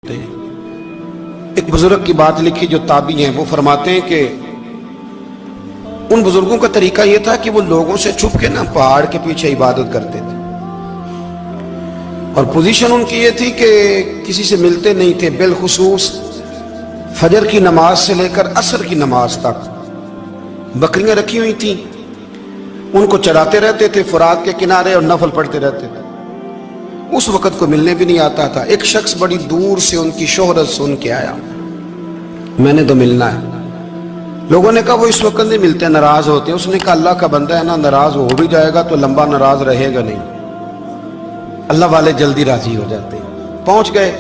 ایک بزرگ کی بات لکھی جو تابعی ہیں، وہ فرماتے ہیں کہ ان بزرگوں کا طریقہ یہ تھا کہ وہ لوگوں سے چھپ کے پہاڑ کے پیچھے عبادت کرتے تھے، اور پوزیشن ان کی یہ تھی کہ کسی سے ملتے نہیں تھے، بالخصوص فجر کی نماز سے لے کر عصر کی نماز تک بکریاں رکھی ہوئی تھیں، ان کو چراتے رہتے تھے فرات کے کنارے اور نفل پڑھتے رہتے تھے۔ اس وقت کو ملنے بھی نہیں آتا تھا۔ ایک شخص بڑی دور سے ان کی شہرت سن کے آیا، میں نے تو ملنا ہے۔ لوگوں نے کہا وہ اس وقت نہیں ملتے، ناراض ہوتے ہیں۔ اس نے کہا اللہ کا بندہ ہے نا، ناراض ہو بھی جائے گا تو لمبا ناراض رہے گا نہیں، اللہ والے جلدی راضی ہو جاتے ہیں۔ پہنچ گئے۔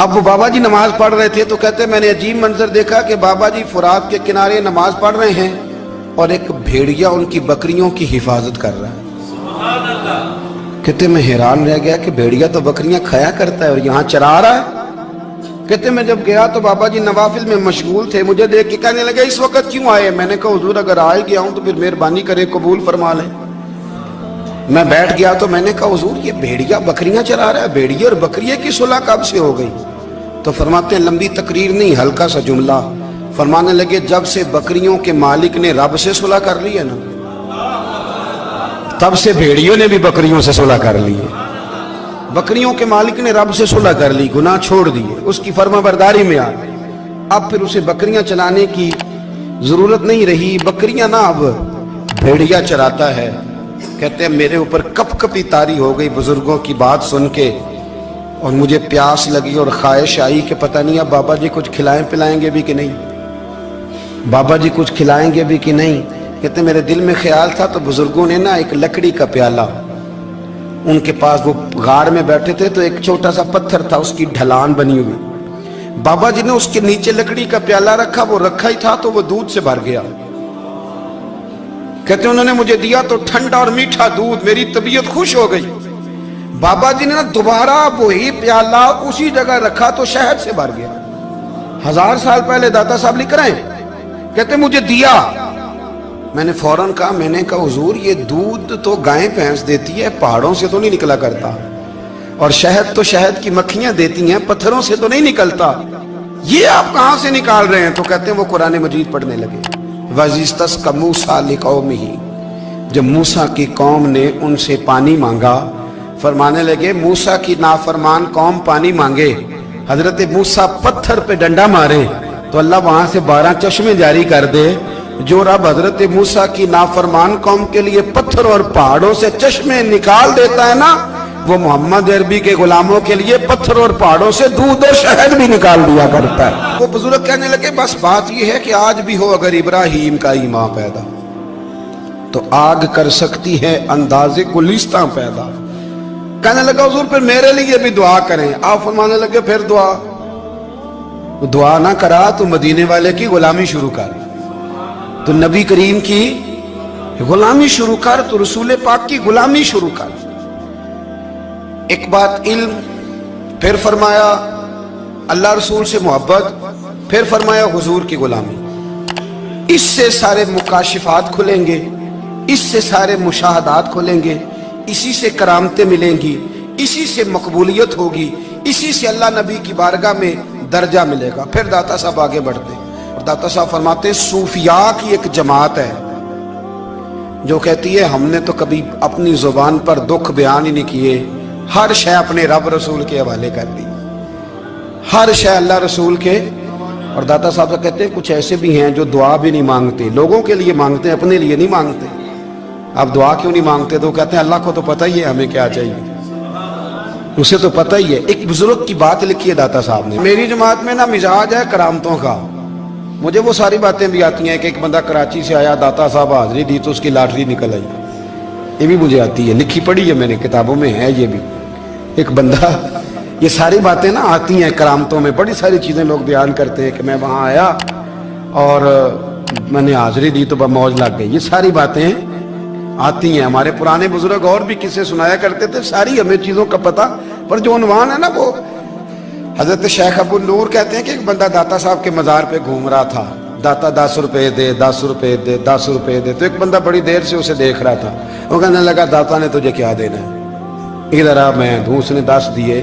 اب وہ بابا جی نماز پڑھ رہے تھے تو کہتے میں نے عجیب منظر دیکھا کہ بابا جی فرات کے کنارے نماز پڑھ رہے ہیں اور ایک بھیڑیا ان کی بکریوں کی حفاظت کر رہا ہے۔ سبحان اللہ۔ کہتے میں حیران رہ گیا کہ بھیڑیا تو بکریاں کھایا کرتا ہے اور یہاں چرا رہا ہے۔ کہتے میں جب گیا تو بابا جی نوافل میں مشغول تھے، مجھے دیکھ کے کہنے لگے اس وقت کیوں آئے؟ میں نے کہا حضور اگر آئے گیا ہوں تو پھر مہربانی کرے قبول فرما لیں۔ میں بیٹھ گیا تو میں نے کہا حضور یہ بھیڑیا بکریاں چرا رہا ہے، بھیڑیا اور بکریے کی صلح کب سے ہو گئی؟ تو فرماتے ہیں لمبی تقریر نہیں، ہلکا سا جملہ۔ فرمانے لگے جب سے بکریوں کے مالک نے رب سے صلح کر لی ہے نا، تب سے بھیڑیوں نے بھی بکریوں سے صلح کر لی ہے۔ بکریوں کے مالک نے رب سے صلح کر لی، گناہ چھوڑ دیے، اس کی فرما برداری میں آ گئے۔ اب پھر اسے بکریاں چلانے کی ضرورت نہیں رہی، بکریاں نہ اب بھیڑیا چراتا ہے۔ کہتے ہیں میرے اوپر کپ کپی طاری ہو گئی بزرگوں کی بات سن کے، اور مجھے پیاس لگی اور خواہش آئی کہ پتہ نہیں اب بابا جی کچھ کھلائیں پلائیں گے بھی کہ نہیں، بابا جی کچھ کھلائیں گے بھی کہ نہیں۔ کہتے میرے دل میں خیال تھا تو بزرگوں نے ایک لکڑی کا پیالہ، ان کے پاس وہ غار میں بیٹھے تھے تو ایک چھوٹا سا پتھر تھا، اس کی ڈھلان بنی ہوئی، بابا جی نے اس کے نیچے لکڑی کا پیالہ رکھا، وہ رکھا ہی تھا تو وہ دودھ سے بھر گیا۔ کہتے انہوں نے مجھے دیا تو ٹھنڈا اور میٹھا دودھ، میری طبیعت خوش ہو گئی۔ بابا جی نے دوبارہ وہی پیالہ اسی جگہ رکھا تو شہد سے بھر گیا۔ 1000 سال پہلے داتا صاحب لکھ رہے ہیں، کہتے مجھے دیا۔ میں نے فوراً کہا، میں نے کہا حضور یہ دودھ تو گائیں بھینس دیتی ہے، پہاڑوں سے تو نہیں نکلا کرتا، اور شہد تو شہد کی مکھیاں دیتی ہیں، پتھروں سے تو نہیں نکلتا، یہ آپ کہاں سے نکال رہے ہیں؟ تو کہتے ہیں وہ قرآن مجید پڑھنے لگے۔ وَإِذِ اسْتَسْقَىٰ مُوسَىٰ لِقَوْمِهِ، جب موسیٰ کی قوم نے ان سے پانی مانگا، فرمانے لگے موسیٰ کی نافرمان قوم پانی مانگے، حضرت موسیٰ پتھر پہ ڈنڈا مارے تو اللہ وہاں سے 12 چشمے جاری کر دے۔ جو رب حضرت موسیٰ کی نافرمان قوم کے لیے پتھر اور پہاڑوں سے چشمے نکال دیتا ہے نا، وہ محمد عربی کے غلاموں کے لیے پتھر اور پہاڑوں سے دودھ اور شہد بھی نکال دیا کرتا ہے۔ وہ بزرگ کہنے لگے بس بات یہ ہے کہ آج بھی ہو اگر ابراہیم کا ایمان پیدا تو آگ کر سکتی ہے انداز گلستاں پیدا۔ کہنے لگا حضور پھر میرے لیے بھی دعا کریں۔ آپ فرمانے لگے پھر دعا نہ کرا تو مدینے والے کی غلامی شروع کر، تو نبی کریم کی غلامی شروع کر، تو رسول پاک کی غلامی شروع کر۔ ایک بات علم، پھر فرمایا اللہ رسول سے محبت، پھر فرمایا حضور کی غلامی۔ اس سے سارے مکاشفات کھلیں گے، اس سے سارے مشاہدات کھلیں گے، اسی سے کرامتیں ملیں گی، اسی سے مقبولیت ہوگی، اسی سے اللہ نبی کی بارگاہ میں درجہ ملے گا۔ پھر داتا صاحب آگے بڑھتے اور داتا صاحب فرماتے ہیں صوفیاء کی ایک جماعت ہے جو کہتی ہے ہم نے تو کبھی اپنی زبان پر دکھ بیان ہی نہیں کیے، ہر شے اپنے رب رسول کے حوالے کر دی، ہر شے اللہ رسول کے۔ اور داتا صاحب کہتے ہیں کچھ ایسے بھی ہیں جو دعا بھی نہیں مانگتے، لوگوں کے لیے مانگتے ہیں، اپنے لیے نہیں مانگتے۔ آپ دعا کیوں نہیں مانگتے؟ تو کہتے ہیں اللہ کو تو پتہ ہی ہے ہمیں کیا چاہیے، اسے تو پتہ ہی ہے۔ ایک بزرگ کی بات لکھی ہے داتا صاحب نے، میری جماعت میں مزاج ہے کرامتوں کا، مجھے وہ ساری باتیں بھی آتی ہیں کہ ایک بندہ کراچی سے آیا، داتا صاحب حاضری دی تو اس کی لاٹری نکل آئی، یہ بھی مجھے آتی ہے، لکھی پڑھی ہے میں نے، کتابوں میں ہے یہ بھی۔ ایک بندہ، یہ ساری باتیں آتی ہیں کرامتوں میں، بڑی ساری چیزیں لوگ بیان کرتے ہیں کہ میں وہاں آیا اور میں نے حاضری دی تو موج لگ گئی، یہ ساری باتیں آتی ہیں۔ ہمارے پرانے بزرگ اور بھی قصے سنایا کرتے تھے، ساری ہمیں چیزوں کا پتہ، پر جو عنوان ہے نا وہ حضرت شیخ ابو نور کہتے ہیں کہ ایک بندہ داتا صاحب کے مزار پہ گھوم رہا تھا، داتا 10 روپے دے، 10 روپے دے، 10 روپے دے، تو ایک بندہ بڑی دیر سے اسے دیکھ رہا تھا، وہ کہنے لگا داتا نے تجھے کیا دینا ہے، ادھر آ میں دوں۔ اس نے 10 دیے،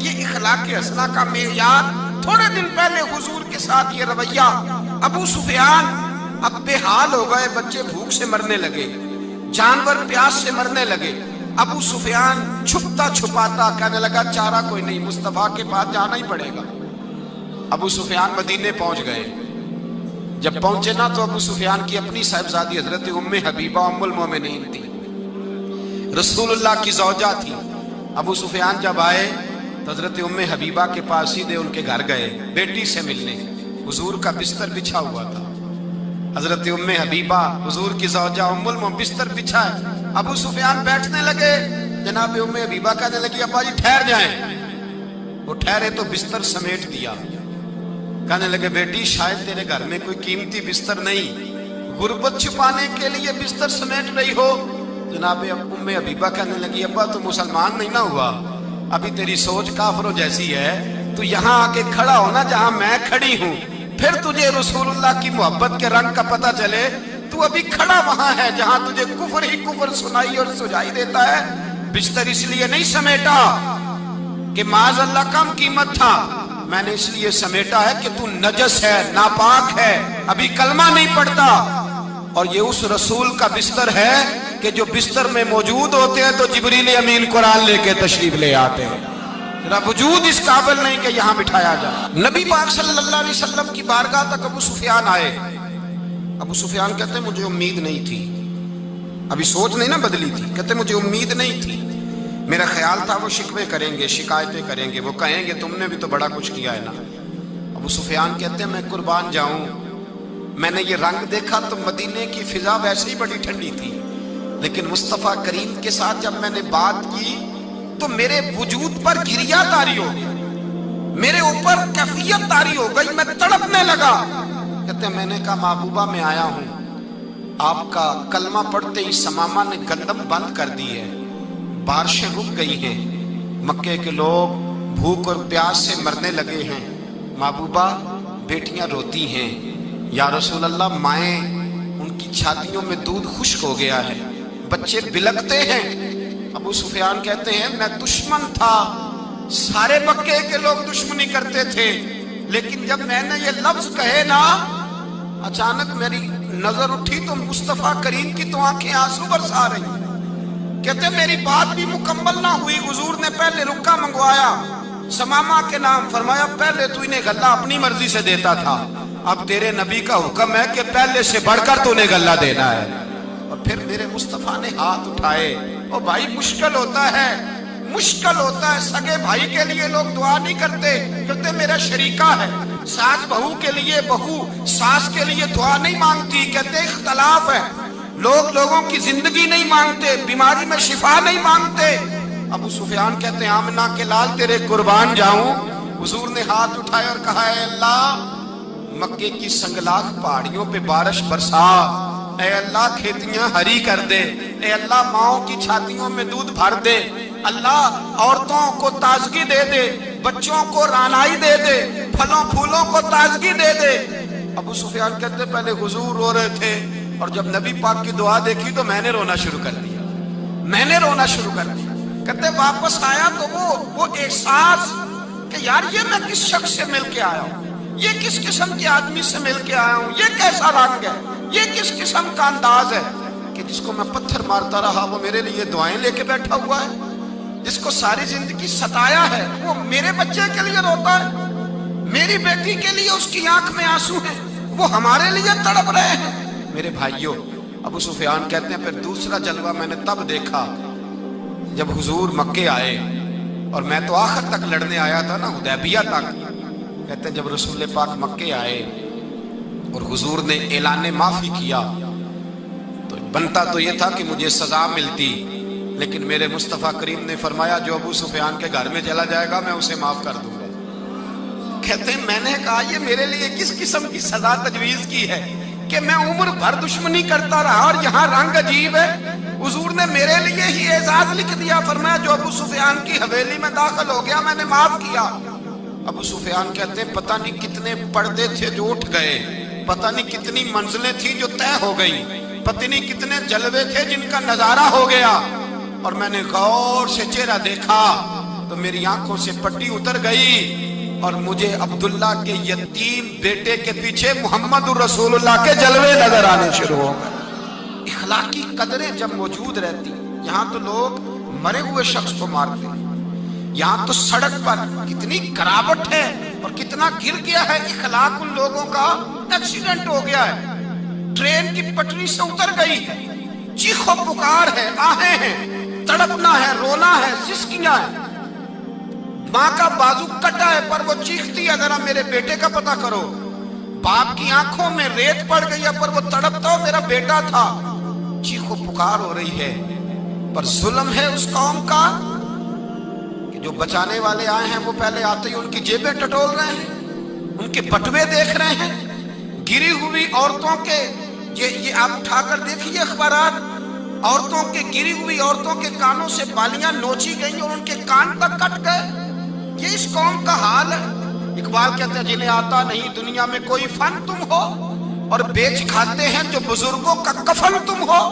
یہ اخلاق حسنہ کا معیار. تھوڑے دن پہلے حضور کے ساتھ یہ رویہ. ابو سفیان اب بے حال ہو گئے, بچے بھوک سے مرنے لگے, جانور پیاس سے مرنے لگے. ابو سفیان چھپتا چھپاتا کہنے لگا چارہ کوئی نہیں, مصطفیٰ کے پاس جانا ہی پڑے گا. ابو سفیان مدینے پہنچ گئے. جب پہنچے نا تو ابو سفیان کی اپنی صاحبزادی حضرت ام حبیبہ ام المومنین تھی, رسول اللہ کی زوجہ تھی. ابو سفیان جب آئے تو حضرت ام حبیبہ کے پاس سیدھے ان کے گھر گئے بیٹی سے ملنے. حضور کا بستر بچھا ہوا تھا. حضرت ام حبیبہ حضور کی زوجہ ام المومنین بستر بچھا ہے. ابو سفیان بیٹھنے لگے, جناب ام حبیبہ کہنے لگی ابا جی ٹھہر جائیں. وہ ٹھہرے تو بستر سمیٹ دیا. کہنے لگے بیٹی شاید تیرے گھر میں کوئی قیمتی بستر نہیں, غربت چھپانے کے لیے بستر سمیٹ رہی ہو. جناب ام حبیبہ کہنے لگی ابا تو مسلمان نہیں نہ ہوا, ابھی تیری سوچ کافروں جیسی ہے. تو یہاں آ کے کھڑا ہونا جہاں میں کھڑی ہوں, پھر تجھے رسول اللہ کی محبت کے رنگ کا پتہ چلے. تو ابھی کھڑا وہاں ہے جہاں تجھے کفر ہی کفر سنائی اور سجائی دیتا ہے. بستر اس لیے نہیں سمیٹا کہ معاذ اللہ کم قیمت تھا, میں نے اس لیے سمیٹا ہے کہ تو نجس ہے, ناپاک ہے, ابھی کلمہ نہیں پڑھتا. اور یہ اس رسول کا بستر ہے کہ جو بستر میں موجود ہوتے ہیں تو جبریل امین قرآن لے کے تشریف لے آتے ہیں. ذرا وجود اس قابل نہیں کہ یہاں بٹھایا جائے. نبی پاک صلی اللہ علیہ وسلم کی بارگاہ تک ابو سفیان آئے. ابو سفیان کہتے ہیں مجھے امید نہیں تھی, ابھی سوچ نہیں نہ بدلی تھی. کہتے مجھے امید نہیں تھی, میرا خیال تھا وہ شکوے کریں گے, شکایتیں کریں گے, وہ کہیں گے تم نے بھی تو بڑا کچھ کیا ہے نا. ابو سفیان کہتے ہیں میں قربان جاؤں, میں نے یہ رنگ دیکھا تو مدینے کی فضا ویسے ہی بڑی ٹھنڈی تھی, لیکن مصطفیٰ کریم کے ساتھ جب میں نے بات کی تو میرے وجود پر گریہ طاری ہو گئی, میرے اوپر کیفیت طاری ہو گئی, میں تڑپنے لگا. کہتے ہیں میں نے کہا محبوبہ میں آیا ہوں, آپ کا کلمہ پڑھتے ہی سمامہ نے گندم بند کر دی ہے, بارشیں رک گئی ہیں, مکے کے لوگ بھوک اور پیاس سے مرنے لگے ہیں. محبوبہ بیٹیاں روتی ہیں, یا رسول اللہ مائیں ان کی چھاتیوں میں دودھ خشک ہو گیا ہے, بچے بلکتے ہیں. ابو سفیان کہتے ہیں میں دشمن تھا, سارے مکے کے لوگ دشمنی کرتے تھے, لیکن جب میں نے یہ لفظ کہے نا اچانک میری نظر اٹھی تو مصطفیٰ کریم کی تو آنکھیں آنسو برسا رہی. کہتے میری بات بھی مکمل نہ ہوئی, حضور نے پہلے رکا منگوایا سمامہ کے نام, فرمایا پہلے تو انہیں غلہ اپنی مرضی سے دیتا تھا, اب تیرے نبی کا حکم ہے کہ پہلے سے بڑھ کر تو انہیں غلہ دینا ہے. اور پھر میرے مصطفیٰ نے ہاتھ اٹھائے. او بھائی مشکل ہوتا ہے, مشکل ہوتا ہے, سگے بھائی کے لیے لوگ دعا نہیں کرتے, کہتے میرا شریکہ ہے. ساس بہو کے لیے بہو ساس کے لیے دعا نہیں مانگتی, کہتے اختلاف ہے, لوگ لوگوں کی زندگی نہیں مانگتے, بیماری میں شفا نہیں مانگتے. ابو سفیان کہتے ہیں آمنہ کے لال تیرے قربان جاؤں. حضور نے ہاتھ اٹھائے اور کہا اے اللہ مکے کی سنگلاخ پہاڑیوں پہ بارش برسا, اے اللہ کھیتیاں ہری کر دے, اے اللہ ماؤں کی چھاتیوں میں دودھ بھر دے, اللہ عورتوں کو تازگی دے دے, بچوں کو رانائی دے دے, پھلوں پھولوں کو تازگی دے دے. ابو سفیان کہتے پہلے حضور رو رہے تھے, اور جب نبی پاک کی دعا دیکھی تو میں نے رونا شروع کر دیا, میں نے رونا شروع کر دیا. کہتے واپس آیا تو وہ احساس کہ یار یہ میں کس شخص سے مل کے آیا ہوں, یہ کس قسم کے آدمی سے مل کے آیا ہوں, یہ کیسا رنگ ہے, یہ کس قسم کا انداز ہے کہ جس کو میں پتھر مارتا رہا وہ میرے لیے دعائیں لے کے بیٹھا ہوا ہے, جس کو ساری زندگی ستایا ہے وہ میرے بچے کے لیے روتا ہے, میری بیٹی کے لیے اس کی آنکھ میں آنسو ہیں, وہ ہمارے لیے تڑپ رہے ہیں. میرے بھائیوں, ابو سفیان کہتے ہیں پھر دوسرا جلوہ میں نے تب دیکھا جب حضور مکے آئے, اور میں تو آخر تک لڑنے آیا تھا نا, حدیبیہ تک. کہتے ہیں جب رسول پاک مکے آئے اور حضور نے اعلان معافی کیا تو بنتا تو یہ تھا کہ مجھے سزا ملتی, لیکن میرے مصطفیٰ کریم نے فرمایا جو ابو سفیان کے گھر میں چلا جائے گا میں اسے معاف کر دوں گا. کہتے ہیں میں نے کہا یہ میرے لیے کس قسم کی سزا تجویز کی ہے کہ میں عمر بھر دشمنی کرتا رہا اور یہاں رنگ عجیب ہے. حضور نے میرے لیے ہی اعزاز لکھ دیا, فرمایا جو ابو سفیان کی حویلی میں داخل ہو گیا میں نے معاف کیا. ابو سفیان کہتے ہیں پتہ نہیں کتنے پردے تھے جو اٹھ گئے, پتہ نہیں کتنی منزلیں تھیں جو طے ہو گئی, پتہ نہیں کتنے جلوے تھے جن کا نظارہ ہو گیا. اور میں نے غور سے چہرہ دیکھا تو میری آنکھوں سے پٹی اتر گئی اور مجھے عبداللہ کے یتیم بیٹے کے پیچھے محمد رسول اللہ کے جلوے نظر آنے شروع ہو گئے۔ اخلاقی قدریں جب موجود رہتی، یہاں تو لوگ مرے ہوئے شخص کو مارتے ہیں، یہاں تو سڑک پر کتنی گراوٹ ہے اور کتنا گر گیا ہے، اخلاق ان لوگوں کا ایکسیڈنٹ ہو گیا ہے، ٹرین کی پٹری سے اتر گئی ہے، چیخ و پکار ہے، آہیں ہیں، تڑپنا ہے، رونا ہے، سسکیاں ہے، ماں کا بازو کٹا ہے پر وہ چیختی ہے ذرا میرے بیٹے کا پتہ کرو، باپ کی آنکھوں میں ریت پڑ گئی ہے پر وہ تڑپتا ہو میرا بیٹا تھا، چیخ و پکار ہو رہی ہے۔ پر ظلم ہے اس قوم کا کہ جو بچانے والے آئے ہیں وہ پہلے آتے ہی ان کی جیبیں ٹٹول رہے ہیں، ان کے بٹوے دیکھ رہے ہیں، گری ہوئی عورتوں کے، یہ آپ اٹھا کر دیکھیے اخبارات، عورتوں کے گری ہوئی عورتوں کے کانوں سے بالیاں نوچی گئی اور ان کے کان تک کٹ گئے۔ یہ اس قوم کا حال ہے۔ اقبال کہتے ہیں جنہیں آتا نہیں دنیا میں کوئی فن تم ہو اور بیچ کھاتے ہیں جو بزرگوں کا کفن تم ہو۔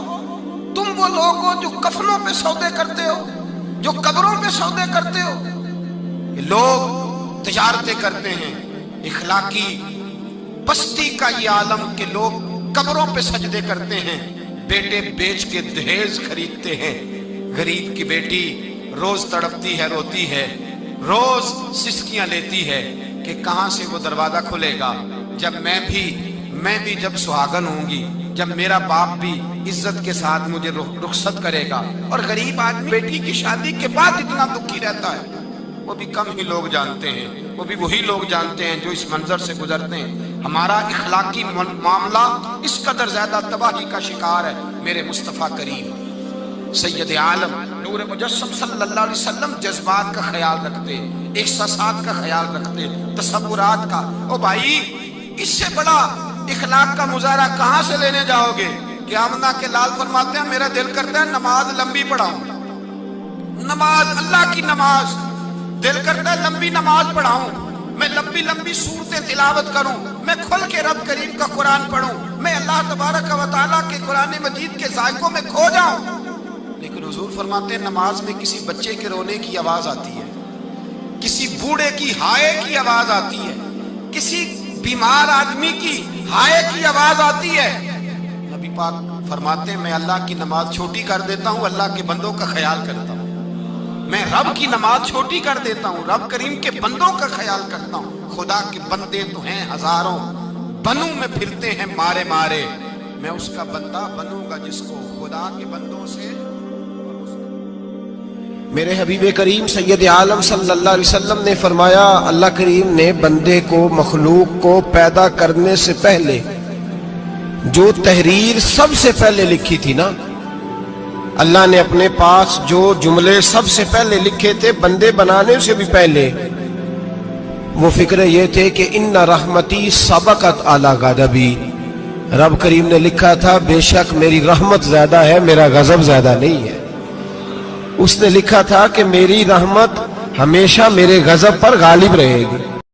تم وہ لوگ ہو جو کفنوں پہ سودے کرتے ہو، جو قبروں پہ سودے کرتے ہو۔ لوگ تجارتیں کرتے ہیں، اخلاقی پستی کا یہ عالم کہ لوگ قبروں پہ سجدے کرتے ہیں، بیٹے بیچ کے دہیز خریدتے ہیں۔ غریب کی بیٹی روز تڑپتی ہے، روتی ہے، روز سسکیاں لیتی ہے کہ کہاں سے وہ دروازہ کھلے گا جب میں بھی جب سہاگن ہوں گی، جب میرا باپ بھی عزت کے ساتھ مجھے رخصت کرے گا۔ اور غریب آدمی بیٹی کی شادی کے بعد اتنا دکھی رہتا ہے، وہ بھی کم ہی لوگ جانتے ہیں، وہ بھی وہی لوگ جانتے ہیں جو اس منظر سے گزرتے ہیں۔ ہمارا اخلاقی معاملہ اس قدر زیادہ تباہی کا شکار ہے۔ میرے مصطفیٰ کریم سید عالم نور مجسم صلی اللہ علیہ وسلم جذبات کا خیال رکھتے، احساسات کا خیال رکھتے، تصورات کا۔ او بھائی، اس سے بڑا اخلاق کا مظاہرہ کہاں سے لینے جاؤ گے؟ کہ آمنہ کے لال فرماتے ہیں میرا دل کرتا ہے نماز لمبی پڑھاؤں، نماز اللہ کی نماز، دل کرتا ہے لمبی نماز پڑھاؤں، میں لمبی لمبی سورتیں تلاوت کروں، میں کھل کے رب کریم کا قرآن پڑھوں، میں اللہ تبارک و تعالیٰ کے قرآن مجید کے ذائقوں میں کھو جاؤں۔ لیکن حضور فرماتے ہیں نماز میں کسی بچے کے رونے کی آواز آتی ہے، کسی بوڑھے کی ہائے کی آواز آتی ہے، کسی بیمار آدمی کی ہائے کی آواز آتی ہے۔ نبی پاک فرماتے ہیں میں اللہ کی نماز چھوٹی کر دیتا ہوں، اللہ کے بندوں کا خیال کرتا ہوں۔ میں رب کی نماز چھوٹی کر دیتا ہوں، رب کریم کے بندوں کا خیال کرتا ہوں۔ خدا کے بندے تو ہیں ہزاروں، بنوں میں پھرتے ہیں مارے مارے، میں اس کا بندہ بنوں گا جس کو خدا کے بندوں سے۔ میرے حبیب کریم سید عالم صلی اللہ علیہ وسلم نے فرمایا اللہ کریم نے بندے کو، مخلوق کو پیدا کرنے سے پہلے جو تحریر سب سے پہلے لکھی تھی نا، اللہ نے اپنے پاس جو جملے سب سے پہلے لکھے تھے بندے بنانے سے بھی پہلے، وہ فکر یہ تھے کہ ان رحمتی سبقت اعلی غضبی، رب کریم نے لکھا تھا بے شک میری رحمت زیادہ ہے، میرا غضب زیادہ نہیں ہے۔ اس نے لکھا تھا کہ میری رحمت ہمیشہ میرے غضب پر غالب رہے گی۔